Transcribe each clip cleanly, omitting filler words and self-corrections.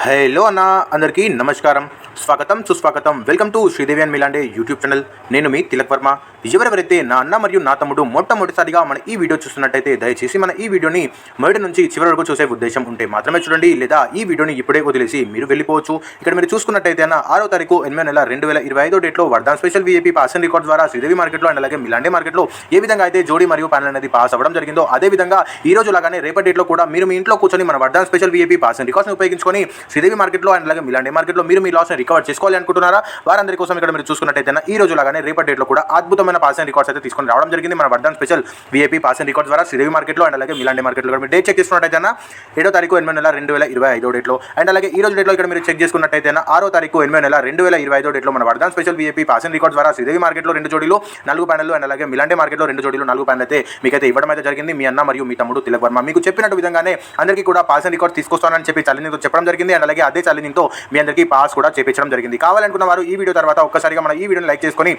Hello అన్న అందరికీ నమస్కారం, స్వాగతం సుస్వాగతం. Welcome to Sridevi and Milan day YouTube channel. నేను మీ తిలక్ వర్మ. ఎవరెవరైతే నా అన్న మరియు నా తమ్ముడు మొట్టమొదటిసారిగా మన ఈ వీడియో చూస్తున్నట్టయితే దయచేసి మన ఈ వీడియోని మొదటి నుంచి చివరి వరకు చూసే ఉద్దేశం ఉంటే మాత్రమే చూడండి, లేదా ఈ వీడియోని ఇప్పుడే వదిలేసి మీరు వెళ్ళిపోవచ్చు. ఇక్కడ మీరు చూసుకున్నట్టయితే 6వ తారీఖు 8వ నెల 2025 డేట్లో Vardhan special VIP pass and record ద్వారా శ్రీదేవి మార్కెట్లో అండ్ అలాగే మిలాండే మార్కెట్లో ఏ విధంగా అయితే జోడీ మరియు ప్యానల్ అనేది పాస్ అవ్వడం జరిగిందో, అదే విధంగా ఈ రోజు లాగానే రేపటి డేట్లో కూడా మీరు మీ ఇంట్లో కూర్చొని మన Vardhan special VIP pass and రికార్డ్స్ని ఉపయోగించుకొని శ్రీదేవి మార్కెట్లో అండ్ అలాగే మిలాండే మార్కెట్లో మీరు మీ లాస్ని రికవర్ చేసుకోవాలి అనుకుంటున్నారా? వారందరి కోసం ఇక్కడ మీరు చూసుకున్నట్టయితే ఈ రోజు లాగానే రేపటి డేట్లో కూడా అద్భుతమైన పాస్ అండ్ రికార్డ్స్ అయితే తీసుకొని రావడం జరిగింది మన Vardhan special VIP pass and records ద్వారా శ్రీదేవి మార్కెట్లో అండ్ అలాగే మిలాండే మార్కెట్లో. మీరు డేట్ చెక్ చేసుకున్నట్టయితే 7వ తారీఖు 8వ నెల 2025 డేట్లో అండ్ అలాగే ఈ రోజు డేట్లో ఇక్కడ మీరు చెక్ చేసుకున్నట్టయితే 6వ తారీఖు 8వ నెల 2025 డేట్లో మన Vardhan special VIP pass and records ద్వారా శ్రీదేవి మార్కెట్లో 2 జోడీలు 4 ప్యానెల్ అండ్ అలాగే మిలాండే మార్కెట్లో 2 జోడీలు 4 ప్యానెల్ అయితే మీకైతే ఇవ్వడం అయితే జరిగింది. మీ అన్న మరియు మీ తమ్ముడు తిలక్ వర్మ మీకు చెప్పినట్టు విధంగానే అందరికీ కూడా పాస్ అండ్ రికార్డ్స్ తీసుకొస్తానని చెప్పి ఛాలెంజ్తో చెప్పడం జరిగింది అండ్ అలాగే అదే ఛాలెంజ్తో మీ అందరికీ పాస్ కూడా చేపించడం జరిగింది. కావాలనుకున్న వారు ఈ వీడియో తర్వాత ఒక్కసారిగా మన ఈ వీడియోని లైక్ చేసుకొని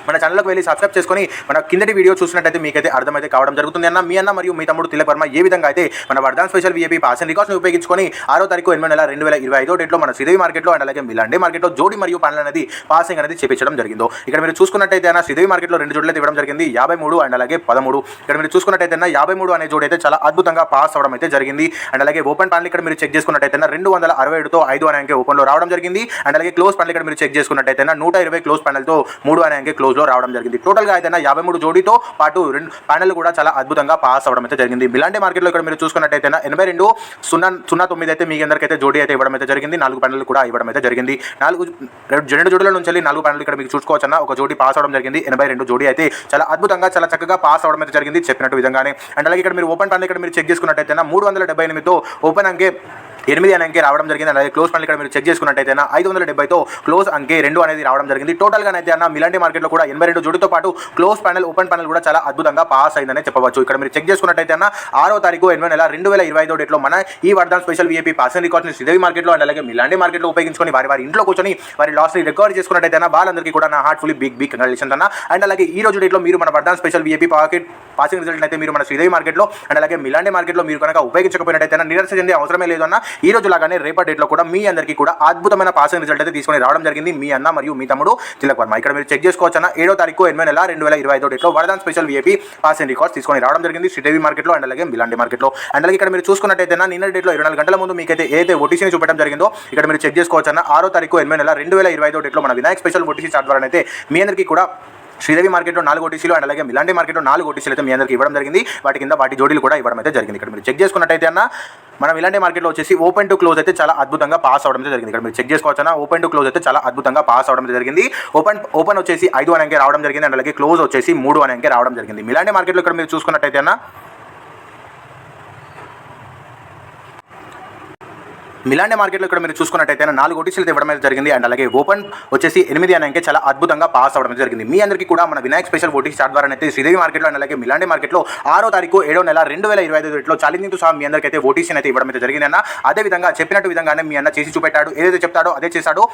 మన ఛానల్కి వెళ్ళి సబ్స్క్రైబ్ చేసుకొని మన కిందటి వీడియో చూసినట్టయితే మీకైతే అర్థమైతే కావడం జరుగుతుంది. మీ అన్న మరియు మీ తమ్ముడు తిలక్ వర్మ ఏ విధంగా అయితే మన Vardhan special VIP pass and రికార్డ్స్ని ఉపయోగించుకొని 6వ తారీఖు 8వ నెల 2025 డేట్లో మన శ్రీదేవి మార్కెట్లో అండ్ అలాగే మిలాండే మార్కెట్లో జోడీ మరియు ప్యానల్ అనేది పాసింగ్ అనేది చేపించడం జరిగిందో, ఇక్కడ మీరు చూసుకున్నట్టయితే శ్రీదేవి మార్కెట్లో 2 జోడీలు ఇవ్వడం జరిగింది, 53 అండ్ అలాగే 13. ఇక్కడ మీరు చూసుకున్నట్టయితే 53 అనే జోడీ అయితే చాలా అద్భుతంగా పాస్ అవ్వడం అయితే జరిగింది అండ్ అలాగే ఓపెన్ ప్యానల్ ఇక్కడ మీరు చెక్ చేసుకున్నట్టయితే 267తో 5 అనే అంకె ఓపెన్లో రావడం జరిగింది అండ్ అలాగే క్లోజ్ ప్యానల్ ఇక్కడ మీరు చెక్ చేసుకున్నట్టయితే 120 క్లోజ్ ప్యానల్తో 3 అనే అంకె క్లోజ్లో రావడం జరిగింది. టోటల్గా అయితే 53 జోడీతో పాటు 2 ప్యానెల్ కూడా చాలా అద్భుతంగా పాస్ అవ్వడం అయితే జరిగింది. మిలాండే మార్కెట్లో ఇక్కడ మీరు చూసుకున్నట్టయితే 82-009 అయితే మీ అందరికైతే జోడీ అయితే ఇవ్వడం అయితే జరిగింది. 4 ప్యానెల్ కూడా ఇవ్వడం అయితే జరిగింది. 2 జోడీల నుంచి 4 ప్యానెల్ ఇక్కడ మీకు చూసుకోవచ్చు ఒక జోడీ పాస్ అవ్వడం జరిగింది. 82 జోడీ అయితే చాలా అద్భుతంగా చాలా చక్కగా పాస్ అవ్వడం అయితే జరిగింది చెప్పినట్టు విధంగానే. అండ్ అలాగే ఇక్కడ మీరు ఓపెన్ ప్యానెల్ ఇక్కడ మీరు చెక్ చేసుకున్నట్టయితే 378తో ఓపెన్ అంకే 8 అనే అంకె రావడం జరిగింది. అలాగే క్లోజ్ ప్యానెల్ ఇక్కడ మీరు చెక్ చేసుకున్నట్టయితే 570తో క్లోజ్ అంకె 2 అనేది రావడం జరిగింది. టోటల్గా అయితే మిలాండే మార్కెట్లో కూడా 82 జోడీతో పాటు క్లోజ్ ప్యానెల్ ఓపెన్ ప్యానెల్ కూడా చాలా అద్భుతంగా పాస్ అయిందని చెప్పవచ్చు. ఇక్కడ మీరు చెక్ చేసుకున్నట్టయితే 6వ తారీఖు 8వ నెల 2025 డేట్లో మన ఈ Vardhan special VIP pass and రికార్డ్స్ని శ్రీదేవి మార్కెట్లో అండ్ అలాగే మిలాండే మార్కెట్లో ఉపయోగించుకొని వారి ఇంట్లో కూర్చొని వారి లాస్ని రికవర్ చేసుకున్నట్టయితే వాళ్ళందరికీ కూడా నా హార్ట్ఫుల్లీ బిగ్ కంగ్రాచులేషన్స్ అన్న. అండ్ అలాగే ఈ రోజు డేట్లో మీరు మన Vardhan special VIP passing result అయితే మీరు మన శ్రీదేవి మార్కెట్లో అండ్ అలాగే మిలాండే మార్కెట్లో మీరు కనుక ఉపయోగించకపోయినట్టయితే నిరాశ చెందే అవసరమే లేదన్న. ఈ రోజు లాగానే రేపటి డేట్లో కూడా మీ అందరికీ కూడా అద్భుతమైన పాసింగ్ రిజల్ట్ అయితే తీసుకొని రావడం జరిగింది మీ అన్న మరియు మీ తమ్ముడు తిలక్ వర్మ. ఇక్కడ మీరు చెక్ చేసుకోవచ్చు 7వ తారీఖు 8వ నెల 2025 డేట్లో Vardhan special VIP pass and records తీసుకొని రావడం జరిగింది శ్రీదేవి మార్కెట్లో అండ్ అలాగే మిలాండే మార్కెట్లో. అండ్ అలాగే ఇక్కడ మీరు చూసుకున్నట్టయితే నిన్న డేట్లో 24 గంటల ముందు మీకైతే ఏదైతే ఓటీసీని చూపడం జరిగిందో ఇక్కడ మీరు చెక్ చేసుకోవచ్చు 6వ తారీఖు 8వ నెల 2025 డేట్లో మన వినాయక్ స్పెషల్ ఓటీసీ చార్ట్ ద్వారా అయితే మీ అందరికీ కూడా శ్రీదేవి మార్కెట్లో 4 ఓటీసీలు అండ్ అలాగే మిలాండే మార్కెట్లో 4 ఓటీసీలు అయితే మీ అందరికీ ఇవ్వడం జరిగింది. వాటి కింద వాటి జోడీలు కూడా ఇవ్వడం అయితే జరిగింది. ఇక్కడ మీరు చెక్ చేసుకున్నట్టయితే మనం మిలాండే మార్కెట్లో వచ్చేసి ఓపెన్ టు క్లోజ్ అయితే చాలా అద్భుతంగా పాస్ అవడం జరిగింది. ఇక్కడ మీరు చెక్ చేసుకోవచ్చు ఓపెన్ టు క్లోజ్ అయితే చాలా అద్భుతంగా పాస్ అవడం జరిగింది. ఓపెన్ వచ్చేసి 5 అనే అంకె రావడం జరిగింది అండ్ అలాగే క్లోజ్ వచ్చేసి 3 అనే అంకె రావడం జరిగింది. మిలాండే మార్కెట్లో ఇక్కడ మీరు చూసుకున్నట్టయితే మిలాండే మార్కెట్లో ఇక్కడ మీరు చూసుకున్నట్టయితే 4 ఓటీసీలు ఇవ్వడం అయితే జరిగింది అండ్ అలాగే ఓపెన్ వచ్చేసి 8 అనే అంకె చాలా అద్భుతంగా పాస్ అవడం జరిగింది. మీ అందరికీ కూడా మన వినాయక్ స్పెషల్ ఓటీసీ చార్ట్ ద్వారా అయితే శ్రీదేవి మార్కెట్లో అండ్ అలాగే మిలాండే మార్కెట్లో 6వ తారీఖు 7వ నెల 2025 డేట్లో ఛాలెంజింగ్తో సహా మీ అందరికీ అయితే ఓటీసీని అయితే ఇవ్వడం అయితే జరిగింది అన్న. అదే విధంగా చెప్పినట్టు విధంగానే మీ అన్న చేసి చూపెట్టాడు, ఏదైతే చెప్తాడో అదే చేశాడో.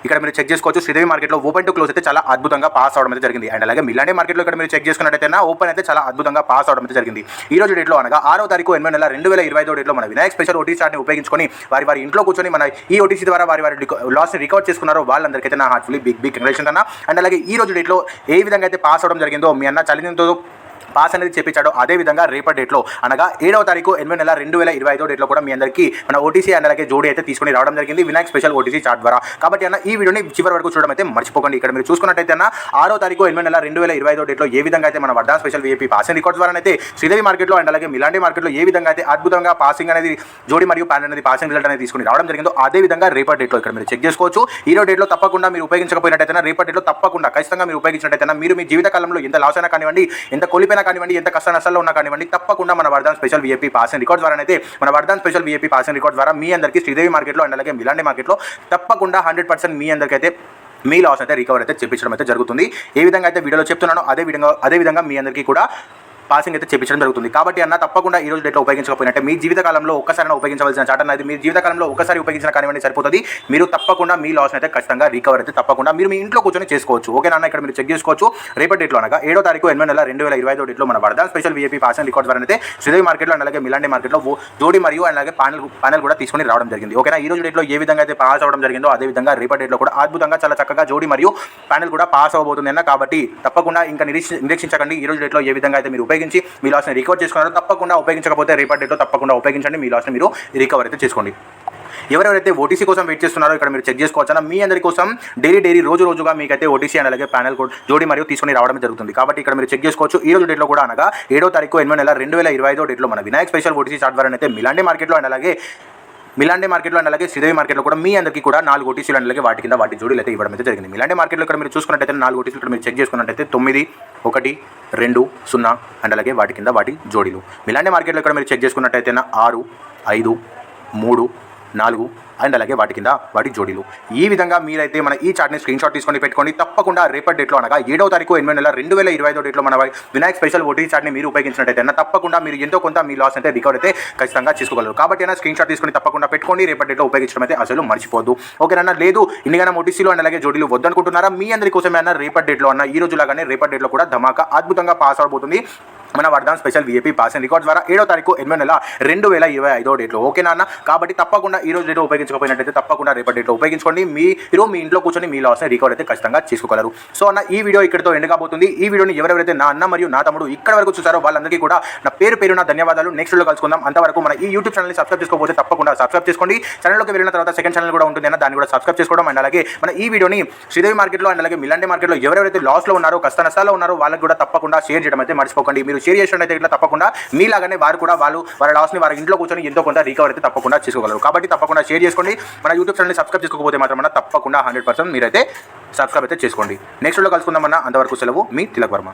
ఇక్కడ మీరు చెక్ చేసుకోవచ్చు శ్రీదేవి మార్కెట్లో ఓపెన్ టు క్లోజ్ అయితే చాలా అద్భుతంగా పాస్ అవడం అయితే జరిగింది అండ్ అలాగే మిలాండే మార్కెట్లో ఇక్కడ మీరు చెక్ చేసుకున్నట్టయితే ఓపెన్ అయితే చాలా అద్భుతంగా పాస్ అవడం అయితే జరిగింది. ఈ రోజు డేట్లో అనగా 6వ తారీఖు 8వ నెల 2025 డేట్లో మన వినాయక్ స్పెషల్ ఓటీసీ చార్ట్ని ఉపయోగించుకొని వారి ఇంట్లో కూర్చొని మన ఈ ఓటీసీ ద్వారా వారి లాస్ని రికవర్ చేసుకున్నారో వాళ్ళందరికీ అయితే నా హార్ట్ఫుల్లీ బిగ్ కంగ్రాచులేషన్స్ అన్న. అండ్ అలాగే ఈ రోజు డేట్లో ఏ విధంగా అయితే పాస్ అవడం జరిగిందో మీ అన్న ఛాలెంజ్తో పాస్ అనేది చేపించాడో అదే విధంగా రేపటి డేట్లో అనగా 7వ తారీఖు 8వ నెల 2025 డేట్లో కూడా మీ అందరికీ మన ఓటీసీ అండ్ అలాగే జోడీ అయితే తీసుకొని రావడం జరిగింది వినాయక్ స్పెషల్ ఓటీసీ చార్ట్ ద్వారా. కాబట్టి ఈ వీడియోని చివరి వరకు చూడడం అయితే మర్చిపోకండి. ఇక్కడ మీరు చూసుకున్నట్టయితే 6వ తారీఖు 8వ నెల 2025 డేట్లో ఏ విధంగా అయితే మన Vardhan special VIP pass and records ద్వారా అయితే శ్రీదేవి మార్కెట్లో అండ్ అలాగే మిలాండే మార్కెట్లో ఏ విధంగా అయితే అద్భుతంగా పాసింగ్ అనేది జోడీ మరియు ప్యానెల్ అనేది పాసింగ్ రిజల్ట్ అనేది తీసుకొని రావడం జరిగిందో అదే విధంగా రేపటి డేట్లో ఇక్కడ మీరు చెక్ చేసుకోవచ్చు. ఈ రోజు డేట్లో తప్పకుండా మీరు ఉపయోగించకపోయినట్టయితే రేపటి డేట్లో తప్పకుండా ఖచ్చితంగా మీరు ఉపయోగించినట్టయితే మీరు మీ జీవితకాలంలో ఎంత లాస్ అయినా కానివ్వండి, ఎంత కోల్పోయినా కానివ్వండి, ఎంత కష్ట నష్టాల్లో ఉన్నా కానివ్వండి, తప్పకుండా మన Vardhan special VIP pass and record ద్వారా అయితే మన Vardhan special VIP pass and record ద్వారా మీ అందరికీ శ్రీదేవి మార్కెట్లో అండ్ అలాగే మిలాండే మార్కెట్లో తప్పకుండా 100% మీ అందరికీ అయితే మీ లాస్ అయితే రికవర్ అయితే చేయించడం అయితే జరుగుతుంది. ఏ విధంగా అయితే వీడియోలో చెప్తున్నానో అదే విధంగా మీ అందరికీ కూడా పాసింగ్ అయితే చేపించడం జరుగుతుంది. కాబట్టి అన్న తప్పకుండా ఈ రోజు డేట్లో ఉపయోగించకపోయినట్టే మీ జీవితకాలంలో ఒక్కసారి ఉపయోగించవలసిన చార్ట్ అన్నది మీరు జీవితకాలంలో ఒకసారి ఉపయోగించిన కానివ్వండి సరిపోతుంది. మీరు తప్పకుండా మీ లాస్ అయితే ఖచ్చితంగా రికవర్ అయితే తప్పకుండా మీరు మీ ఇంట్లో కూర్చొని చేసుకోవచ్చు. ఓకేనా అన్న, ఇక్కడ మీరు చెక్ చేసుకోవచ్చు. రేపటి డేట్లో అనగా 7వ తారీఖు 8వ నెల 2025 డేట్లో మన వరదాన్ స్పెషల్ VIP పాసింగ్ రికార్డ్ ద్వారా అయితే శ్రీదేవి మార్కెట్లో అలాగే మిలాండే మార్కెట్లో జోడి మరియు అలాగే ప్యానల్ కూడా తీసుకొని రావడం జరిగింది. ఓకేనా, ఈ రోజు డేట్లో ఏ విధంగా అయితే పాస్ అవ్వడం జరిగిందో అదే విధంగా రేపటి డేట్లో కూడా అద్భుతంగా చాలా చక్కగా జోడి మరియు ప్యానల్ కూడా పాస్ అవ్వబోతుంది అన్న. కాబట్టి తప్పకుండా ఇంకా నిరీక్షించకండి. ఈ రోజు డేట్లో ఏ విధంగా అయితే మీరు ఉపయోగించి మీ లాస్ని రికవర్ చేసుకున్నారో తప్పకుండా ఉపయోగించకపోతే రేపటి డేట్లో తప్పకుండా ఉపయోగించండి. మీ లాస్ని మీరు రికవర్ అయితే చేసుకోండి. ఎవరెవరైతే ఓటీసీ కోసం వెయిట్ చేస్తున్నారో ఇక్కడ మీరు చెక్ చేసుకోవచ్చు. మీ అందరి కోసం డైలీ రోజుగా మీకైతే ఓటీసీ అండ్ అలాగే ప్యానల్ కోడ్ జోడి మరియు తీసుకొని రావడం జరుగుతుంది. కాబట్టి ఇక్కడ మీరు చెక్ చేసుకోవచ్చు. ఈ రోజు డేట్లో కూడా అనగా 7వ తారీఖు 8వ నెల 2025 డేట్లో మన వినాయక్ స్పెషల్ ఓటీసీ చార్ట్ ద్వారా అయితే మిలాండే మార్కెట్లో అండ్ అలాగే శ్రీదేవి మార్కెట్లో కూడా మీ అందరికీ కూడా 4 ఓటీసీలు అండ్ అలాగే వాటి కింద వాటి జోడీలు అయితే ఇవ్వడం అయితే జరిగింది. మిలాండే మార్కెట్లో ఇక్కడ మీరు చూసుకున్నట్టయితే 4 ఓటీసీలు ఇక్కడ మీరు చెక్ చేసుకున్నట్టయితే 9, 1, 2, 0 అండ్ అలాగే వాటి కింద వాటి జోడీలు. మిలాండే మార్కెట్లో ఇక్కడ మీరు చెక్ చేసుకున్నట్టయితే 6, 5, 3, 4 అండ్ అలాగే వాటి కింద వాటి జోడీలు. ఈ విధంగా మీరైతే మన ఈ చార్ట్ని స్క్రీన్ షాట్ తీసుకొని పెట్టుకోండి. తప్పకుండా రేపటి డేట్లో అనగా 7వ తారీఖు 8వ నెల 2025 డేట్లో మన వినాయక్ స్పెషల్ ఓటీసీ చార్ట్ని మీరు ఉపయోగించినట్టయితే తప్పకుండా మీరు ఎంతో కొంత మీ లాస్ అయితే రికవర్ అయితే ఖచ్చితంగా చేసుకోగలరు. కాబట్టి అయినా స్క్రీన్ షాట్ తీసుకొని తప్పకుండా పెట్టుకోండి. రేపటి డేట్లో ఉపయోగించడం అయితే అసలు మర్చిపోద్దు. ఓకేనా, లేదు ఇన్నిగానే ఓటీసీలు అండ్ అలాగే జోడీలు వద్దనుకుంటున్నారా, మీ అందరి కోసమే అన్న రేపటి డేట్లో అన్న ఈ రోజు లాగానే రేపటి డేట్లో కూడా ధమాకా అద్భుతంగా పాస్ అవబోతుంది మన వరదాన్ స్పెషల్ VIP పాసింగ్ రికార్డ్ ద్వారా 7వ తారీఖు 8వ నెల 2025 డేట్లో. ఓకేనా అన్న, కాబట్టి తప్పకుండా ఈ రోజు డేట్లో ఉపయోగించకపోయినట్టయితే తప్పకుండా రేపటి డేట్లో ఉపయోగించుకోండి. మీరు మీ ఇంట్లో కూర్చొని మీ లాస్ని రికవర్ అయితే ఖచ్చితంగా చేసుకోగలరు. సో అన్న, ఈ వీడియో ఇక్కడితో ఎండ్ కాబోతుంది. ఈ వీడియోని ఎవరెవరైతే నా అన్న మరియు నా తమ్ముడు ఇక్కడ వరకు చూసారో వాళ్ళందరికీ కూడా నా పేరున ధన్యవాదాలు. నెక్స్ట్ వీడియో కలుసుకుందాం. అంతవరకు మన ఈ యూట్యూబ్ ఛానల్ని సబ్స్క్రైబ్ చేసుకోకపోతే తప్పకుండా సబ్స్క్రైబ్ చేసుకోండి. ఛానల్లోకి వెళ్ళిన తర్వాత సెకండ్ ఛానల్ కూడా ఉంటుంది అన్న, దాన్ని కూడా సబ్స్క్రైబ్ చేసుకోవడం. అండ్ అలాగే మన ఈ వీడియోని శ్రీదేవి మార్కెట్లో అండ్ అలాగే మిలాండే మార్కెట్లో ఎవరెవరైతే లాస్లో ఉన్నారో కష్ట నష్టాల్లో ఉన్నారో వాళ్ళకి కూడా తప్పకుండా షేర్ చేయడం అయితే మర్చిపోకండి. మీరు షేర్ చేసినట్టయితే ఇట్లా తప్పకుండా మీలాగానే వారు కూడా వాళ్ళ లాస్ని వారి ఇంట్లో కూర్చొని ఎంతో కొంత రికవర్ అయితే తప్పకుండా చేసుకోగలరు. కాబట్టి తప్పకుండా షేర్ చేసుకోండి. మన యూట్యూబ్ ఛానల్ని సబ్స్క్రైబ్ చేసుకోకపోతే మాత్రం తప్పకుండా 100% మీరైతే సబ్స్క్రైబ్ అయితే చేసుకోండి. నెక్స్ట్ వీడియో కలుసుకుందామన్నా, అంతవరకు సెలవు. మీ తిలక్ వర్మ.